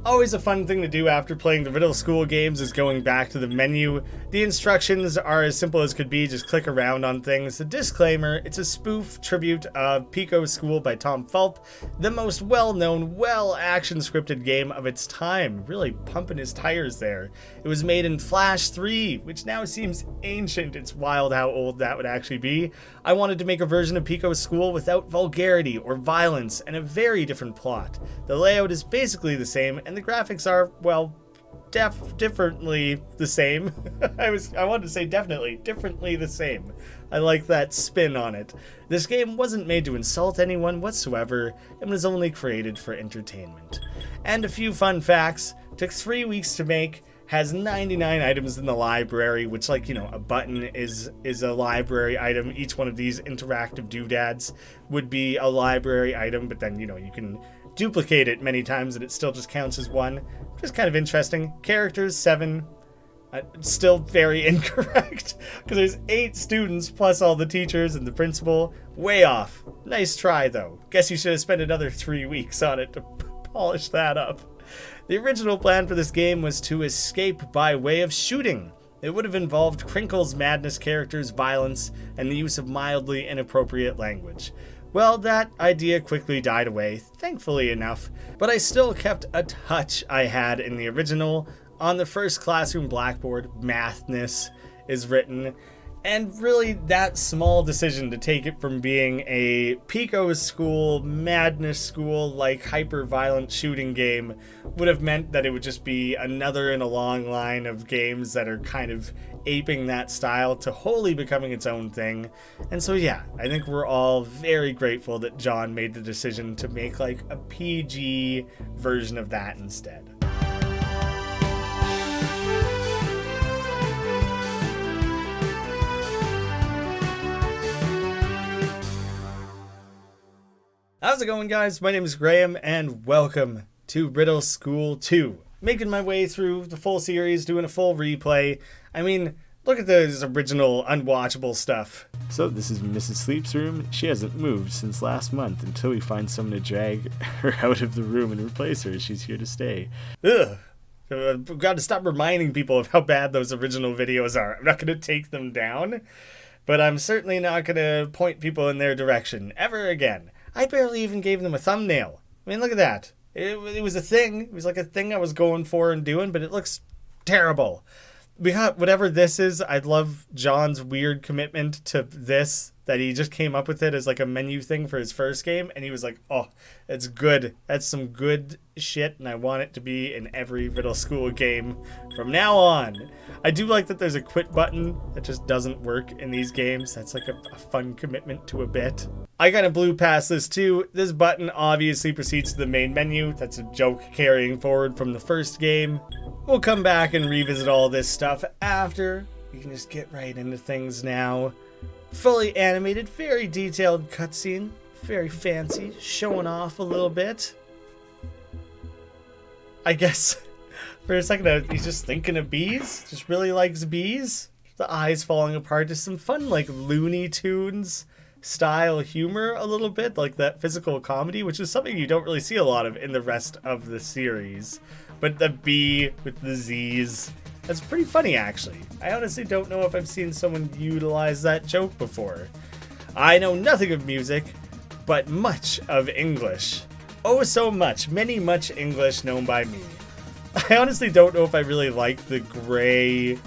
Always a fun thing to do after playing the Riddle School games is going back to the menu. The instructions are as simple as could be, just click around on things. The disclaimer, it's a spoof tribute of Pico School by Tom Fulp, the most well-known, well-action scripted game of its time. Really pumping his tires there. It was made in Flash 3, which now seems ancient. It's wild how old that would actually be. I wanted to make a version of Pico School without vulgarity or violence and a very different plot. The layout is basically the same, and the graphics are, well, differently the same. I wanted to say definitely, differently the same. I like that spin on it. This game wasn't made to insult anyone whatsoever, and was only created for entertainment. And a few fun facts. Took 3 weeks to make, has 99 items in the library, which, like, you know, a button is a library item. Each one of these interactive doodads would be a library item, but then, you know, you can duplicate it many times and it still just counts as one. Just kind of interesting. Characters, 7. Still very incorrect, because there's 8 students plus all the teachers and the principal. Way off. Nice try, though. Guess you should have spent another 3 weeks on it to polish that up. The original plan for this game was to escape by way of shooting. It would have involved Crinkle's madness characters, violence, and the use of mildly inappropriate language. Well, that idea quickly died away, thankfully enough, but I still kept a touch I had in the original. On the first classroom blackboard, Mathness is written, and really that small decision to take it from being a Pico School, Madness School, like hyper-violent shooting game would have meant that it would just be another in a long line of games that are kind of aping that style to wholly becoming its own thing. And so yeah, I think we're all very grateful that John made the decision to make like a PG version of that instead. How's it going, guys? My name is Graeme, and welcome to Riddle School 2. Making my way through the full series, doing a full replay. I mean, look at this original unwatchable stuff. So this is Mrs. Sleep's room. She hasn't moved since last month until we find someone to drag her out of the room and replace her. She's here to stay. Ugh. I've got to stop reminding people of how bad those original videos are. I'm not going to take them down, but I'm certainly not going to point people in their direction ever again. I barely even gave them a thumbnail. I mean, look at that. It was a thing. It was like a thing I was going for and doing, but it looks terrible. We got whatever this is. I love John's weird commitment to this, that he just came up with it as like a menu thing for his first game, and he was like, oh, it's good. That's some good shit, and I want it to be in every Riddle School game from now on. I do like that there's a quit button that just doesn't work in these games. That's like a fun commitment to a bit. I kind of blew past this too. This button obviously proceeds to the main menu. That's a joke carrying forward from the first game. We'll come back and revisit all this stuff after. We can just get right into things now. Fully animated, very detailed cutscene. Very fancy, showing off a little bit. I guess for a second he's just thinking of bees. Just really likes bees. The eyes falling apart. Just some fun like Looney Tunes style humor a little bit. Like that physical comedy, which is something you don't really see a lot of in the rest of the series. But the B with the Z's, that's pretty funny actually. I honestly don't know if I've seen someone utilize that joke before. I know nothing of music, but much of English. Oh, so much. Much English known by me. I honestly don't know if I really like the gray,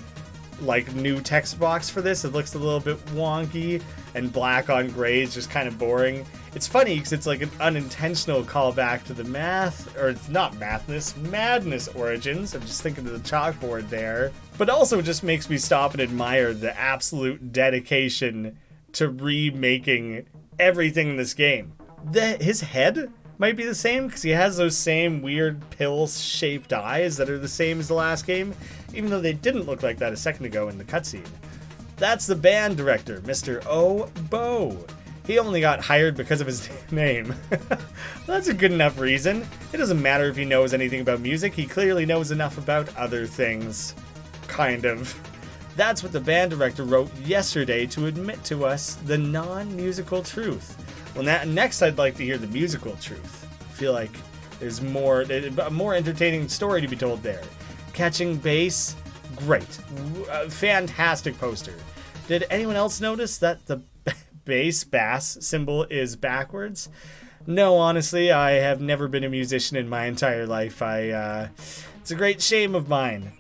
like, new text box for this. It looks a little bit wonky, and black on gray is just kind of boring. It's funny because it's like an unintentional callback to the madness origins. I'm just thinking of the chalkboard there. But also just makes me stop and admire the absolute dedication to remaking everything in this game. His head might be the same because he has those same weird pill-shaped eyes that are the same as the last game, even though they didn't look like that a second ago in the cutscene. That's the band director, Mr. O. Bo. He only got hired because of his name. That's a good enough reason. It doesn't matter if he knows anything about music, he clearly knows enough about other things. Kind of. That's what the band director wrote yesterday to admit to us the non-musical truth. Well, next I'd like to hear the musical truth. I feel like There's a more entertaining story to be told there. Catching bass, great. Fantastic poster. Did anyone else notice that the bass symbol is backwards? No, honestly, I have never been a musician in my entire life. It's a great shame of mine.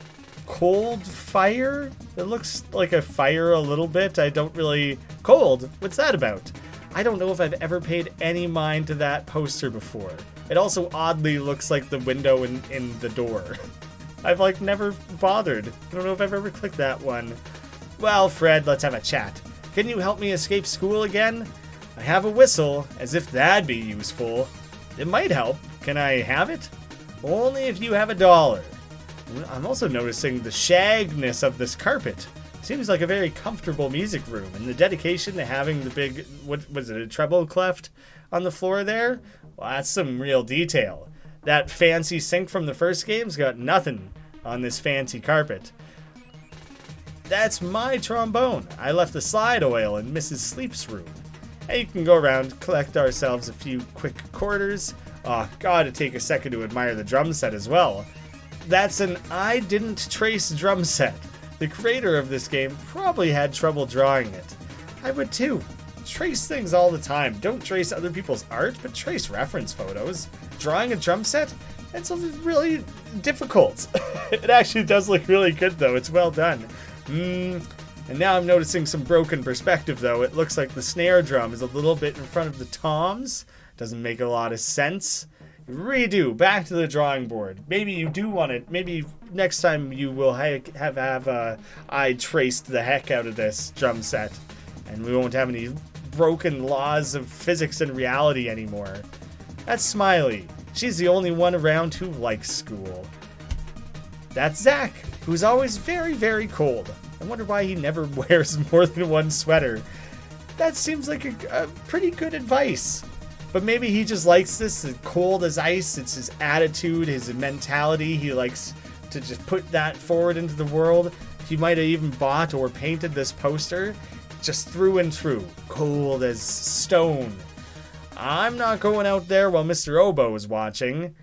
Cold fire? It looks like a fire a little bit. I don't really... Cold? What's that about? I don't know if I've ever paid any mind to that poster before. It also oddly looks like the window in the door. I've like never bothered. I don't know if I've ever clicked that one. Well, Fred, let's have a chat. Can you help me escape school again? I have a whistle, as if that'd be useful. It might help. Can I have it? Only if you have $1. I'm also noticing the shagness of this carpet. Seems like a very comfortable music room, and the dedication to having the big, what was it, a treble cleft on the floor there? Well, that's some real detail. That fancy sink from the first game's got nothing on this fancy carpet. That's my trombone. I left the slide oil in Mrs. Sleep's room. And you can go around, collect ourselves a few quick quarters. Oh, gotta take a second to admire the drum set as well. That's an I didn't trace drum set. The creator of this game probably had trouble drawing it. I would too. Trace things all the time. Don't trace other people's art, but trace reference photos. Drawing a drum set? That's really difficult. It actually does look really good though. It's well done. And now I'm noticing some broken perspective though. It looks like the snare drum is a little bit in front of the toms. Doesn't make a lot of sense. Redo, back to the drawing board. Maybe you do want it. Maybe next time you will have I traced the heck out of this drum set, and we won't have any broken laws of physics and reality anymore. That's Smiley. She's the only one around who likes school. That's Zach, who's always very, very cold. I wonder why he never wears more than one sweater. That seems like a pretty good advice. But maybe he just likes this as cold as ice. It's his attitude, his mentality. He likes to just put that forward into the world. He might have even bought or painted this poster just through and through. Cold as stone. I'm not going out there while Mr. Oboe is watching.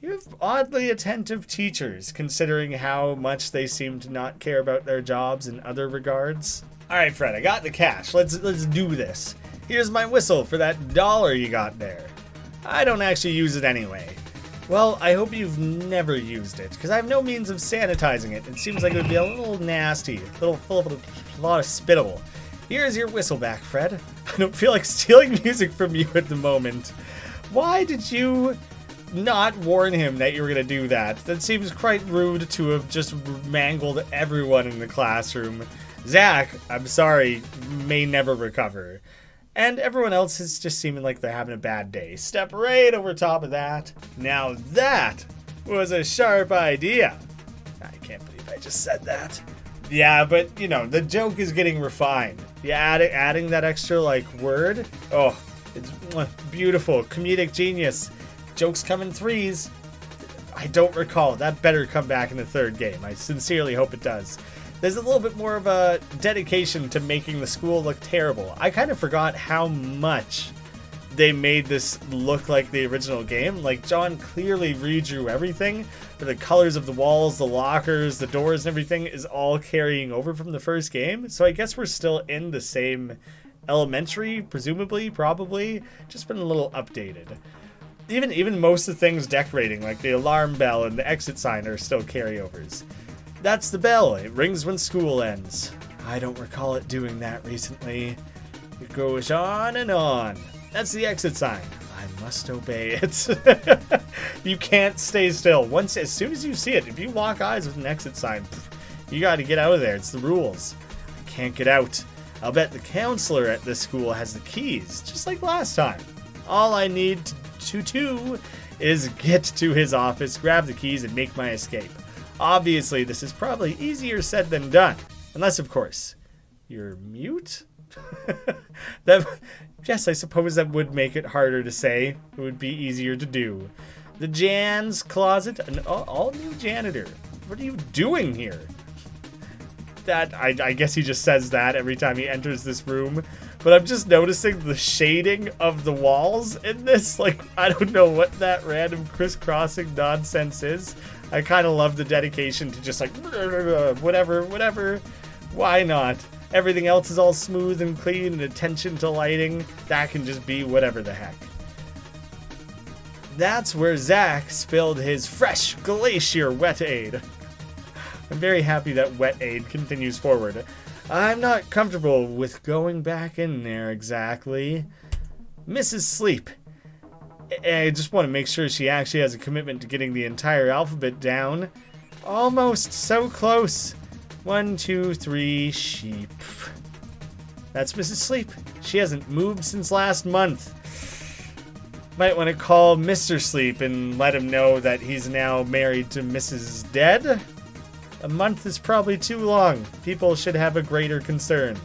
You have oddly attentive teachers, considering how much they seem to not care about their jobs in other regards. Alright, Fred, I got the cash. Let's do this. Here's my whistle for that $1 you got there. I don't actually use it anyway. Well, I hope you've never used it, because I have no means of sanitizing it. It seems like it would be a little nasty, a little full of a lot of spittle. Here's your whistle back, Fred. I don't feel like stealing music from you at the moment. Why did you not warn him that you were going to do that? That seems quite rude to have just mangled everyone in the classroom. Zach, I'm sorry, may never recover. And everyone else is just seeming like they're having a bad day. Step right over top of that. Now that was a sharp idea. I can't believe I just said that. Yeah, but, you know, the joke is getting refined. Yeah, adding that extra, like, word. Oh, it's beautiful. Comedic genius. Jokes come in threes. I don't recall. That better come back in the third game. I sincerely hope it does. There's a little bit more of a dedication to making the school look terrible. I kind of forgot how much they made this look like the original game. Like, John clearly redrew everything, but the colors of the walls, the lockers, the doors, and everything is all carrying over from the first game. So I guess we're still in the same elementary, presumably, probably, just been a little updated. Even most of the things decorating, like the alarm bell and the exit sign, are still carryovers. That's the bell. It rings when school ends. I don't recall it doing that recently. It goes on and on. That's the exit sign. I must obey it. You can't stay still. As soon as you see it, if you lock eyes with an exit sign, you gotta get out of there. It's the rules. I can't get out. I'll bet the counselor at this school has the keys, just like last time. All I need to do is get to his office, grab the keys, and make my escape. Obviously, this is probably easier said than done. Unless, of course, you're mute? Yes, I suppose that would make it harder to say. It would be easier to do. The Jan's closet, an all-new janitor. What are you doing here? That I guess he just says that every time he enters this room. but I'm just noticing the shading of the walls in this. Like, I don't know what that random crisscrossing nonsense is. I kind of love the dedication to just like, whatever. Why not? Everything else is all smooth and clean and attention to lighting. That can just be whatever the heck. That's where Zach spilled his fresh glacier wet aid. I'm very happy that wet aid continues forward. I'm not comfortable with going back in there exactly. Mrs. Sleep. I just want to make sure she actually has a commitment to getting the entire alphabet down. Almost so close. 1, 2, 3, sheep. That's Mrs. Sleep. She hasn't moved since last month. Might want to call Mr. Sleep and let him know that he's now married to Mrs. Dead. A month is probably too long. People should have a greater concern.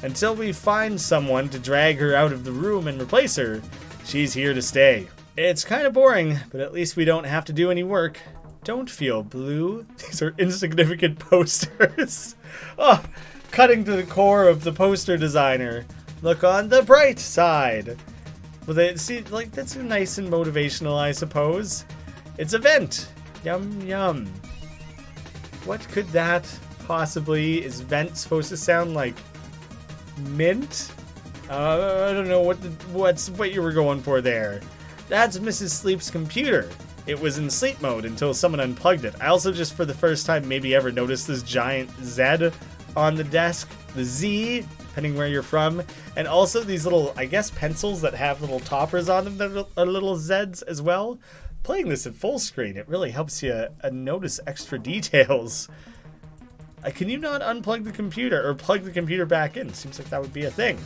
Until we find someone to drag her out of the room and replace her, she's here to stay. It's kind of boring, but at least we don't have to do any work. Don't feel blue. These are insignificant posters. Oh, cutting to the core of the poster designer. Look on the bright side. Well, they see, like, that's nice and motivational, I suppose. It's a vent. Yum, yum. What could that possibly... Is vent supposed to sound like mint? I don't know what you were going for there. That's Mrs. Sleep's computer. It was in sleep mode until someone unplugged it. I also just for the first time maybe ever noticed this giant Z on the desk. The Z, depending where you're from. And also these little, I guess, pencils that have little toppers on them that are little Zs as well. Playing this at full screen, it really helps you notice extra details. Can you not unplug the computer or plug the computer back in? Seems like that would be a thing.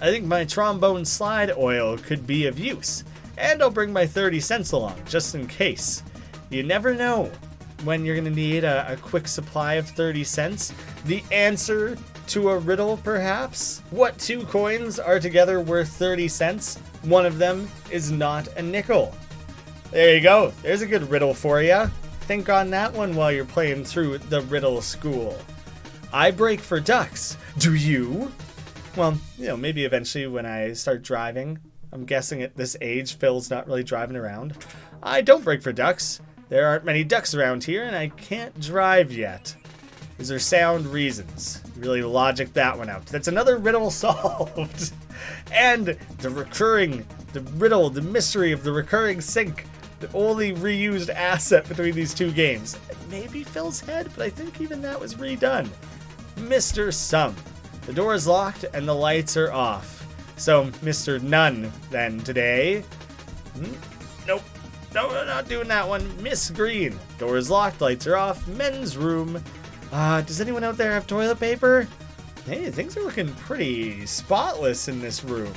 I think my trombone slide oil could be of use. And I'll bring my 30 cents along, just in case. You never know when you're going to need a quick supply of 30 cents. The answer to a riddle, perhaps? What two coins are together worth 30 cents? One of them is not a nickel. There you go. There's a good riddle for you. Think on that one while you're playing through the Riddle School. I brake for ducks. Do you? Well, maybe eventually when I start driving. I'm guessing at this age, Phil's not really driving around. I don't brake for ducks. There aren't many ducks around here, and I can't drive yet. Is there sound reasons? Really logic that one out. That's another riddle solved. And the riddle, the mystery of the recurring sink. The only reused asset between these two games. Maybe Phil's head, but I think even that was redone. Mr. Sum. The door is locked and the lights are off. So, Mr. None, then, today. Nope. No, we're not doing that one. Miss Green. Door is locked, lights are off. Men's room. Does anyone out there have toilet paper? Hey, things are looking pretty spotless in this room.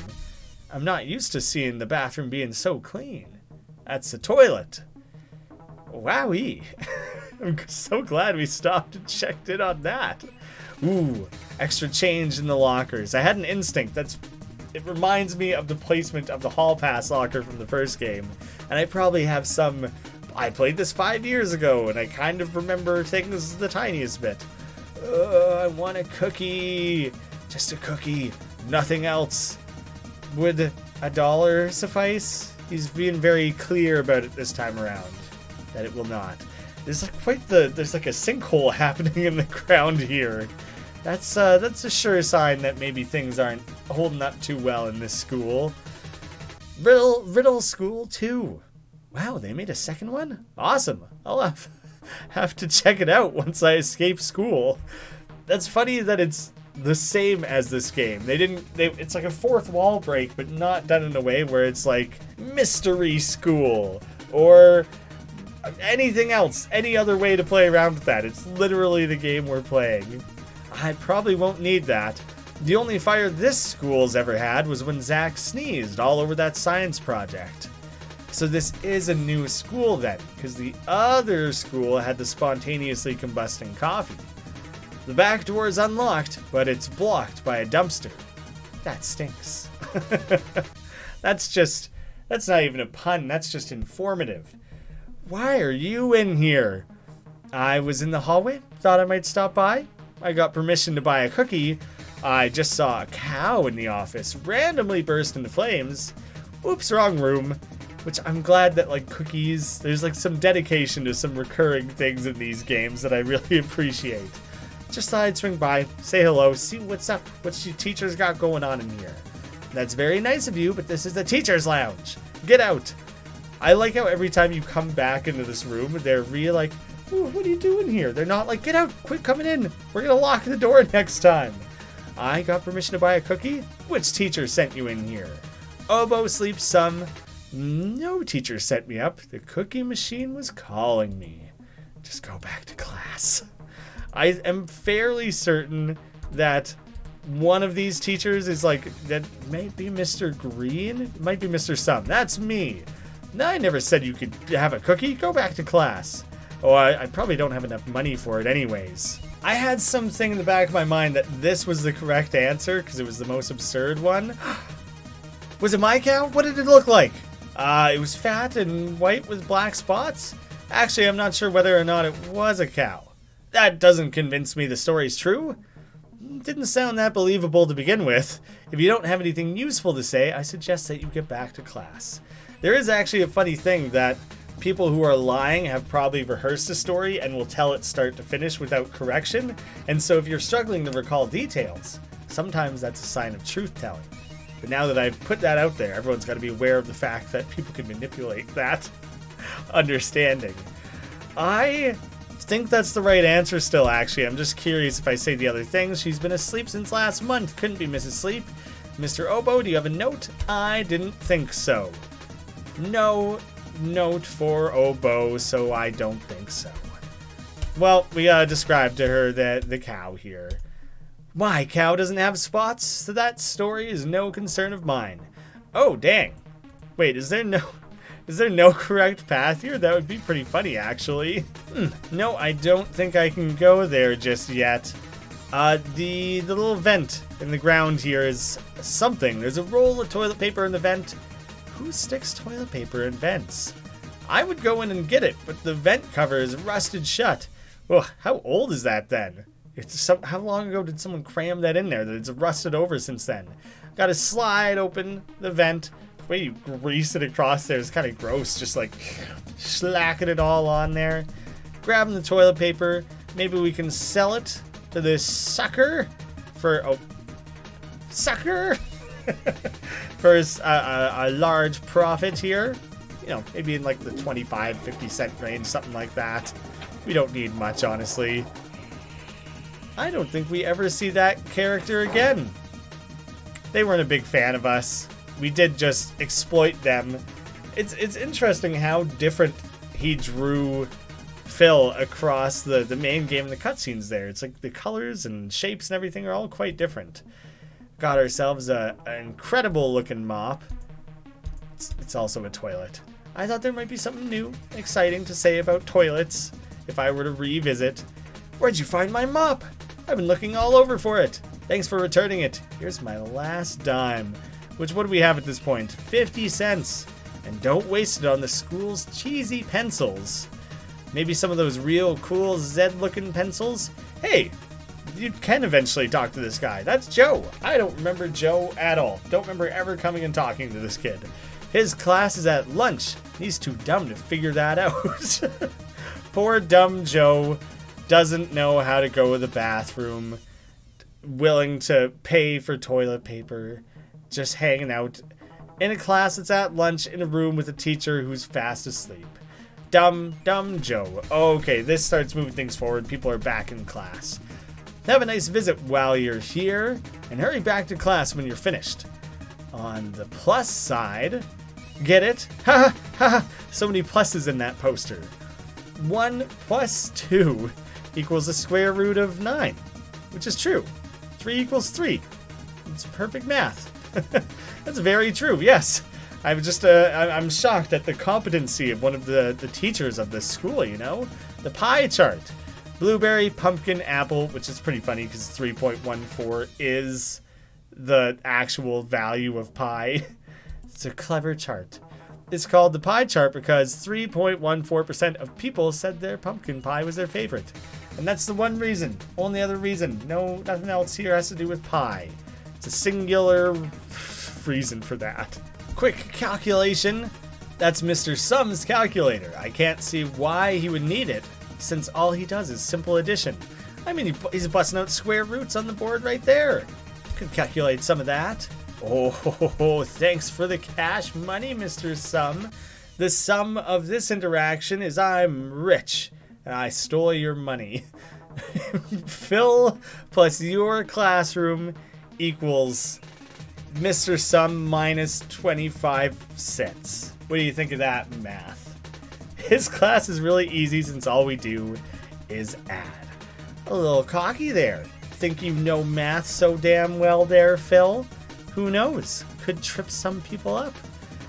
I'm not used to seeing the bathroom being so clean. That's the toilet. Wowee. I'm so glad we stopped and checked in on that. Ooh, extra change in the lockers. I had an instinct. It reminds me of the placement of the hall pass locker from the first game. And I probably have some... I played this 5 years ago, and I kind of remember things the tiniest bit. I want a cookie. Just a cookie. Nothing else. Would $1 suffice? He's being very clear about it this time around. That it will not. There's like a sinkhole happening in the ground here. That's a sure sign that maybe things aren't holding up too well in this school. Riddle School 2. Wow, they made a second one? Awesome. I'll have to check it out once I escape school. That's funny that it's the same as this game. It's like a fourth wall break, but not done in a way where it's like mystery school or anything else, any other way to play around with that. It's literally the game we're playing. I probably won't need that. The only fire this school's ever had was when Zach sneezed all over that science project. So this is a new school then, because the other school had the spontaneously combusting coffee. The back door is unlocked, but it's blocked by a dumpster. That stinks. That's not even a pun, that's just informative. Why are you in here? I was in the hallway, thought I might stop by. I got permission to buy a cookie. I just saw a cow in the office randomly burst into flames. Oops, wrong room. Which I'm glad that, like, cookies, there's, like, some dedication to some recurring things in these games that I really appreciate. Just thought I'd swing by, say hello, see what's up, what your teachers got going on in here. That's very nice of you, but this is the teacher's lounge. Get out. I like how every time you come back into this room, they're really like, ooh, what are you doing here? They're not like, get out, quit coming in. We're going to lock the door next time. I got permission to buy a cookie? Which teacher sent you in here? Oboe sleeps some. No teacher sent me up. The cookie machine was calling me. Just go back to class. I am fairly certain that one of these teachers is like, that may be Mr. Green. It might be Mr. Sum. That's me. No, I never said you could have a cookie. Go back to class. Oh, I probably don't have enough money for it anyways. I had something in the back of my mind that this was the correct answer because it was the most absurd one. Was it my cow? What did it look like? It was fat and white with black spots. Actually, I'm not sure whether or not it was a cow. That doesn't convince me the story's true. Didn't sound that believable to begin with. If you don't have anything useful to say, I suggest that you get back to class. There is actually a funny thing that people who are lying have probably rehearsed a story and will tell it start to finish without correction. And so if you're struggling to recall details, sometimes that's a sign of truth-telling. But now that I've put that out there, everyone's got to be aware of the fact that people can manipulate that understanding. I think that's the right answer still, actually. I'm just curious if I say the other things. She's been asleep since last month. Couldn't be Mrs. Sleep. Mr. Oboe, do you have a note? I didn't think so. No note for Oboe, so I don't think so. Well, we gotta describe to her the cow here. My cow doesn't have spots, so that story is no concern of mine. Oh, dang. Wait, is there no correct path here? That would be pretty funny, actually. No, I don't think I can go there just yet. The little vent in the ground here is something. There's a roll of toilet paper in the vent. Who sticks toilet paper in vents? I would go in and get it, but the vent cover is rusted shut. Ugh, how old is that then? How long ago did someone cram that in there that it's rusted over since then? Got to slide open the vent. The way you grease it across there is kind of gross, just like slacking it all on there. Grabbing the toilet paper. Maybe we can sell it to this sucker for for a large profit here. You know, maybe in like the 25-50 cent range, something like that. We don't need much, honestly. I don't think we ever see that character again. They weren't a big fan of us. We did just exploit them. It's interesting how different he drew Phil across the main game and the cutscenes there. It's like the colors and shapes and everything are all quite different. Got ourselves an incredible looking mop. It's also a toilet. I thought there might be something new, exciting to say about toilets if I were to revisit. Where'd you find my mop? I've been looking all over for it. Thanks for returning it. Here's my last dime. Which, what do we have at this point? 50 cents. And don't waste it on the school's cheesy pencils. Maybe some of those real cool Z-looking pencils? Hey, you can eventually talk to this guy. That's Joe. I don't remember Joe at all. Don't remember ever coming and talking to this kid. His class is at lunch. He's too dumb to figure that out. Poor dumb Joe doesn't know how to go to the bathroom, willing to pay for toilet paper, just hanging out in a class that's at lunch in a room with a teacher who's fast asleep. Dumb Joe. Okay, this starts moving things forward. People are back in class. Have a nice visit while you're here, and hurry back to class when you're finished. On the plus side, get it? Ha ha! So many pluses in that poster. 1 plus 2 equals the square root of 9, which is true. 3 equals 3. It's perfect math. That's very true, yes. I'm shocked at the competency of one of the teachers of this school, you know? The pie chart. Blueberry, pumpkin, apple, which is pretty funny because 3.14 is the actual value of pi. It's a clever chart. is called the pie chart because 3.14% of people said their pumpkin pie was their favorite. And that's the one reason, only other reason. No, nothing else here has to do with pie. It's a singular reason for that. Quick calculation. That's Mr. Sum's calculator. I can't see why he would need it, since all he does is simple addition. I mean, he's busting out square roots on the board right there. Could calculate some of that. Oh, thanks for the cash money, Mr. Sum. The sum of this interaction is I'm rich, and I stole your money. Phil plus your classroom equals Mr. Sum minus 25 cents. What do you think of that math? His class is really easy since all we do is add. A little cocky there. Think you know math so damn well there, Phil? Who knows? Could trip some people up.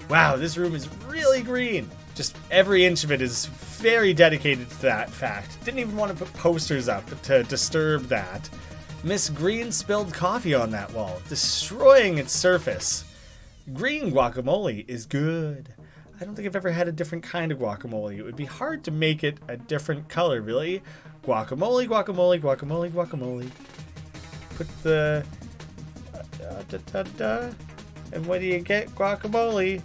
Wow, this room is really green. Just every inch of it is very dedicated to that fact. Didn't even want to put posters up to disturb that. Miss Green spilled coffee on that wall, destroying its surface. Green guacamole is good. I don't think I've ever had a different kind of guacamole. It would be hard to make it a different color, really. Guacamole, guacamole, guacamole, guacamole. Put the... And what do you get? Guacamole.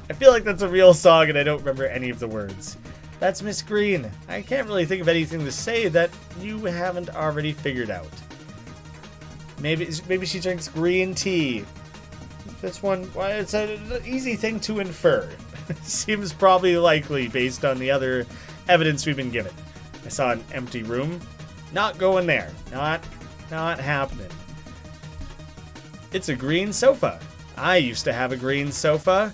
I feel like that's a real song and I don't remember any of the words. That's Miss Green. I can't really think of anything to say that you haven't already figured out. Maybe she drinks green tea. That's one. Well, it's an easy thing to infer. Seems probably likely based on the other evidence we've been given. I saw an empty room. Not going there. Not happening. It's a green sofa. I used to have a green sofa,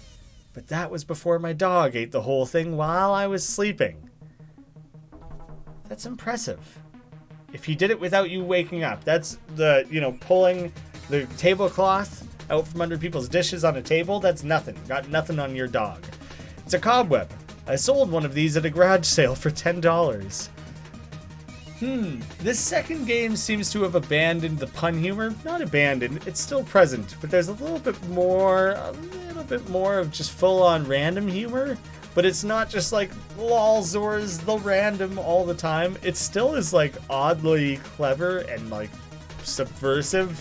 but that was before my dog ate the whole thing while I was sleeping. That's impressive. If he did it without you waking up, that's the, pulling the tablecloth out from under people's dishes on a table, that's nothing. Got nothing on your dog. It's a cobweb. I sold one of these at a garage sale for $10. This second game seems to have abandoned the pun humor. Not abandoned, it's still present, but there's a little bit more of just full-on random humor. But it's not just like lolzors, the random all the time. It still is like oddly clever and like subversive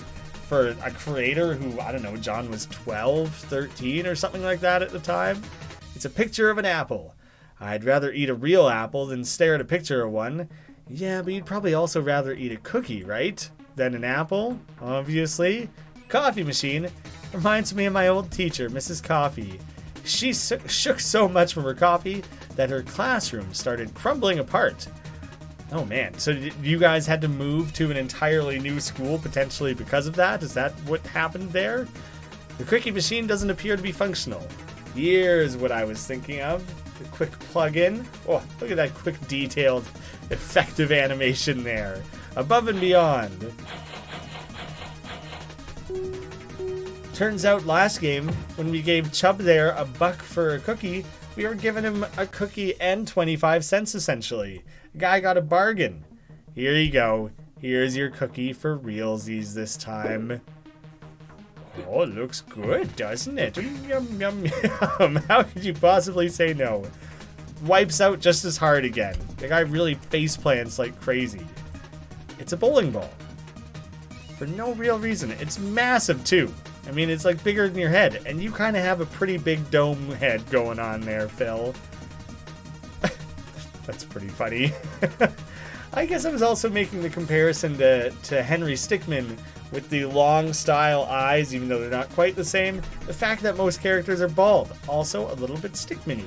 for a creator who, I don't know, John was 12, 13 or something like that at the time. It's a picture of an apple. I'd rather eat a real apple than stare at a picture of one. Yeah, but you'd probably also rather eat a cookie, right? Than an apple, obviously. Coffee machine reminds me of my old teacher, Mrs. Coffee. She shook so much from her coffee that her classroom started crumbling apart. Oh man, so you guys had to move to an entirely new school potentially because of that? Is that what happened there? The quickie machine doesn't appear to be functional. Here's what I was thinking of. The quick plug-in. Oh, look at that quick, detailed, effective animation there. Above and beyond. Turns out last game, when we gave Chubb there $1 for a cookie, we were giving him a cookie and 25 cents essentially. The guy got a bargain. Here you go. Here's your cookie for realsies this time. Oh, it looks good, doesn't it? Yum, yum, yum. How could you possibly say no? Wipes out just as hard again. The guy really face plants like crazy. It's a bowling ball. For no real reason. It's massive too. I mean, it's like bigger than your head, and you kind of have a pretty big dome head going on there, Phil. That's pretty funny. I guess I was also making the comparison to Henry Stickmin with the long style eyes, even though they're not quite the same. The fact that most characters are bald, also a little bit Stickmin-y.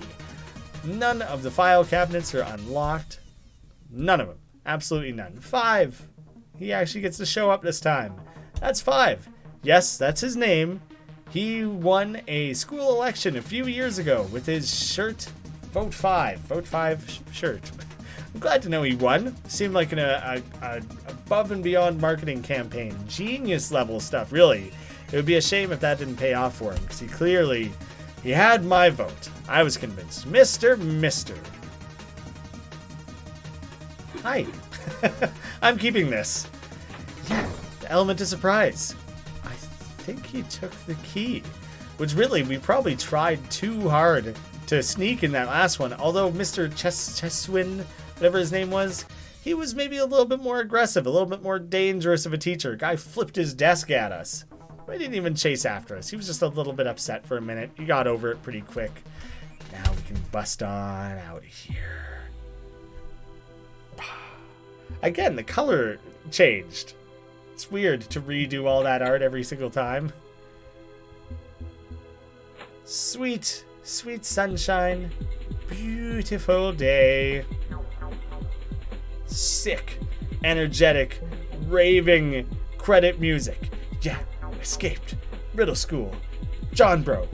None of the file cabinets are unlocked. None of them. Absolutely none. 5. He actually gets to show up this time. That's 5. Yes, that's his name. He won a school election a few years ago with his shirt, Vote 5. Vote 5 shirt. I'm glad to know he won. Seemed like an above and beyond marketing campaign. Genius level stuff, really. It would be a shame if that didn't pay off for him, because he had my vote. I was convinced. Mister. Hi. I'm keeping this. Yeah, the element of surprise. I think he took the key. Which really, we probably tried too hard to sneak in that last one. Although Mr. Cheswin, whatever his name was, he was maybe a little bit more aggressive, a little bit more dangerous of a teacher. Guy flipped his desk at us. He didn't even chase after us. He was just a little bit upset for a minute. He got over it pretty quick. Now we can bust on out of here. Again, the color changed. It's weird to redo all that art every single time. Sweet, sweet sunshine. Beautiful day. Sick, energetic, raving credit music. Yeah, escaped. Riddle School. John Bro.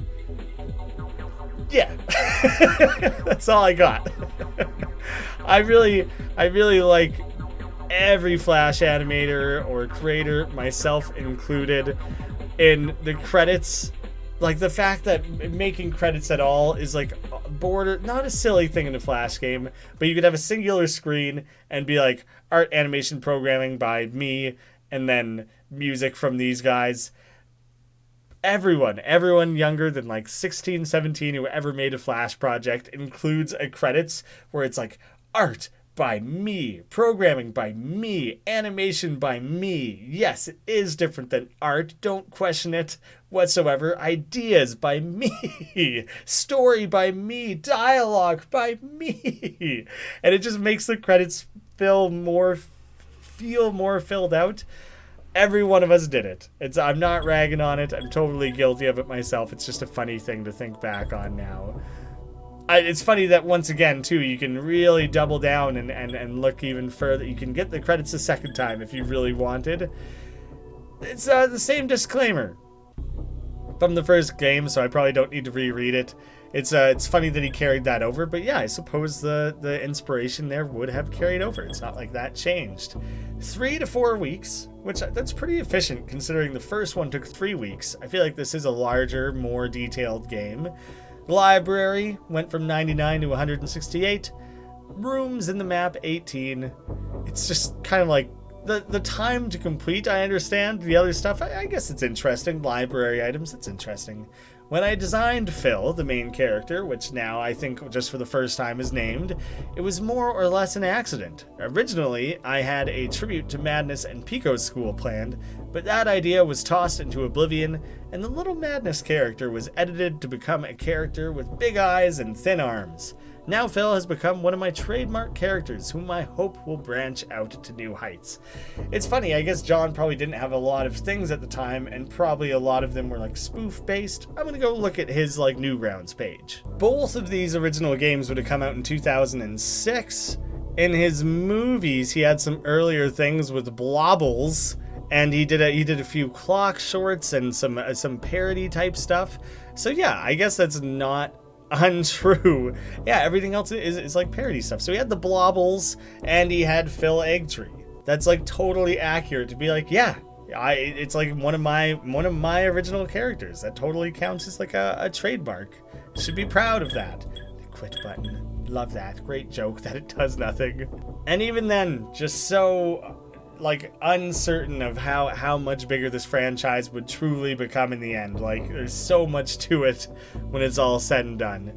Yeah. That's all I got. I really like every Flash animator or creator, myself included, in the credits. Like, the fact that making credits at all is like not a silly thing in a Flash game, but you could have a singular screen and be like art animation programming by me and then music from these guys. Everyone younger than like 16, 17 who ever made a Flash project includes a credits where it's like art by me, programming by me, animation by me. Yes, it is different than art. Don't question it whatsoever. Ideas by me, story by me, dialogue by me. And it just makes the credits feel more filled out. Every one of us did it. I'm not ragging on it. I'm totally guilty of it myself. It's just a funny thing to think back on now. It's funny that once again, too, you can really double down and look even further. You can get the credits a second time if you really wanted. It's the same disclaimer from the first game, so I probably don't need to reread it. It's funny that he carried that over, but yeah, I suppose the inspiration there would have carried over. It's not like that changed. 3 to 4 weeks, which that's pretty efficient considering the first one took 3 weeks. I feel like this is a larger, more detailed game. Library went from 99 to 168. Rooms in the map, 18. It's just kind of like the time to complete, I understand. The other stuff, I guess it's interesting. Library items, it's interesting. When I designed Phil, the main character, which now I think just for the first time is named, it was more or less an accident. Originally, I had a tribute to Madness and Pico's school planned, but that idea was tossed into oblivion, and the little Madness character was edited to become a character with big eyes and thin arms. Now Phil has become one of my trademark characters, whom I hope will branch out to new heights. It's funny, I guess John probably didn't have a lot of things at the time, and probably a lot of them were like spoof-based. I'm gonna go look at his like Newgrounds page. Both of these original games would have come out in 2006. In his movies, he had some earlier things with Blobbles, and he did a few clock shorts and some parody type stuff. So yeah, I guess that's not untrue. Yeah, everything else is like parody stuff. So he had the Blobbles and he had Phil Eggtree. That's like totally accurate to be like, yeah, it's like one of my original characters. That totally counts as like a trademark. Should be proud of that. The quit button. Love that. Great joke that it does nothing. And even then, just so like uncertain of how much bigger this franchise would truly become in the end. Like, there's so much to it when it's all said and done.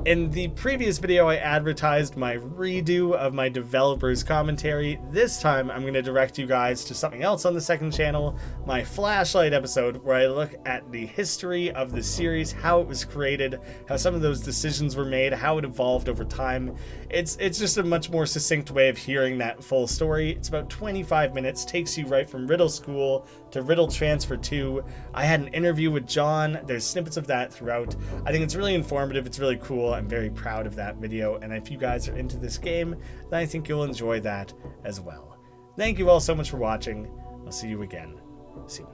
In the previous video, I advertised my redo of my developer's commentary. This time, I'm going to direct you guys to something else on the second channel, my Flashlight episode, where I look at the history of the series, how it was created, how some of those decisions were made, how it evolved over time. It's just a much more succinct way of hearing that full story. It's about 25 minutes, takes you right from Riddle School to Riddle Transfer 2. I had an interview with John. There's snippets of that throughout. I think it's really informative. It's really cool. I'm very proud of that video, and if you guys are into this game, then I think you'll enjoy that as well. Thank you all so much for watching. I'll see you again soon.